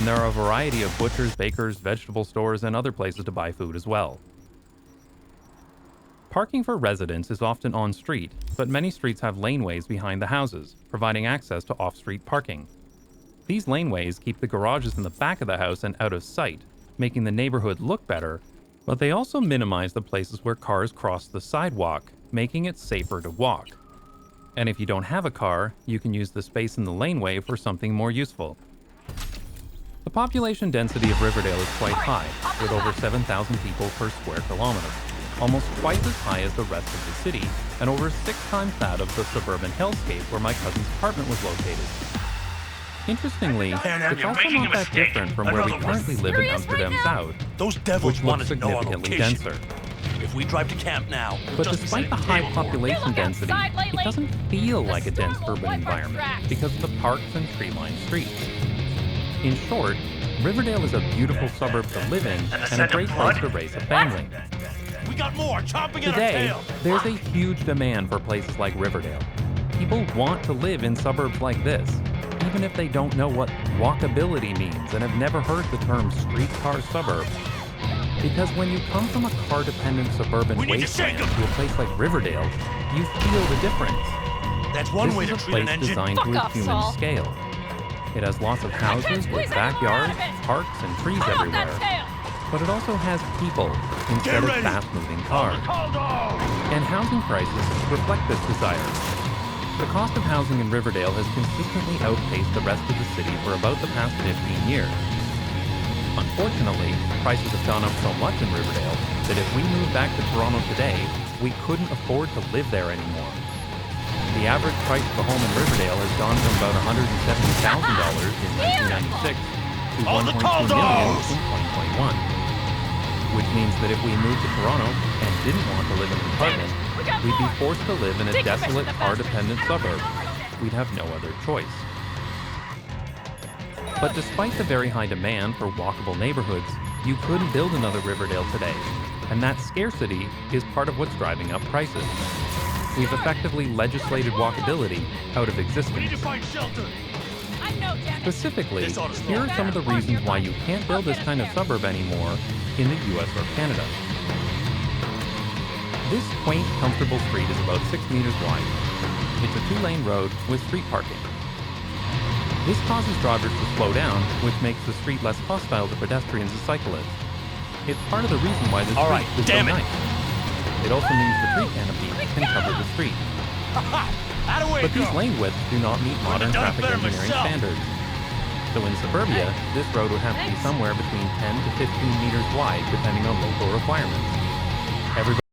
And there are a variety of butchers, bakers, vegetable stores, and other places to buy food as well. Parking for residents is often on-street, but many streets have laneways behind the houses, providing access to off-street parking. These laneways keep the garages in the back of the house and out of sight, making the neighborhood look better, but they also minimize the places where cars cross the sidewalk, making it safer to walk. And if you don't have a car, you can use the space in the laneway for something more useful. The population density of Riverdale is quite high, with over 7,000 people per square kilometer, almost twice as high as the rest of the city, and over 6 times that of the suburban hellscape where my cousin's apartment was located. Interestingly, it's also not that different from where we currently live in Amsterdam South, Those devils which want looks us to know our significantly location. denser. If we drive to camp now, But just despite the high population density, it doesn't feel like a dense urban environment because of the parks and tree-lined streets. In short, Riverdale is a beautiful suburb to live in and a great place to raise a family. we got more chomping at our Today, tail. there's a huge demand for places like Riverdale. People want to live in suburbs like this, even if they don't know what walkability means and have never heard the term streetcar suburb. Because when you come from a car-dependent suburban We need to wasteland shake 'em. to a place like Riverdale, you feel the difference. That's one This way is to a treat an place engine. designed to a Fuck off, human Saul. scale. It has lots of houses with squeeze backyards, any more out of it. parks, and trees Cut off that everywhere. tail! But it also has people instead of ready. fast-moving cars. Hold on! And housing prices reflect this desire. The cost of housing in Riverdale has consistently outpaced the rest of the city for about the past 15 years. Unfortunately, prices have gone up so much in Riverdale that if we moved back to Toronto today, we couldn't afford to live there anymore. The average price of a home in Riverdale has gone from about $170,000 in 1996 to All the $1.2 million condos! in 2021. Which means that if we moved to Toronto and didn't want to live in an apartment, we'd be forced to live in a desolate, car-dependent suburb. We'd have no other choice. But despite the very high demand for walkable neighborhoods, you couldn't build another Riverdale today, and that scarcity is part of what's driving up prices. We've effectively legislated walkability out of We need to existence. find shelter. I know, damn it. Specifically, This ought to slow here are some of the down. reasons why you can't build this kind of suburb anymore in the US or Canada. This quaint, comfortable street is about 6 meters wide. It's a 2-lane road with street parking. This causes drivers to slow down, which makes the street less hostile to pedestrians and cyclists. It's part of the reason why this All street right, is so damn it. nice. It also means the tree canopy can cover the street. Out of way, But these lane widths do not meet modern done it traffic better engineering myself. standards. So in suburbia, this road would have to be somewhere between 10 to 15 meters wide depending on local requirements. Everybody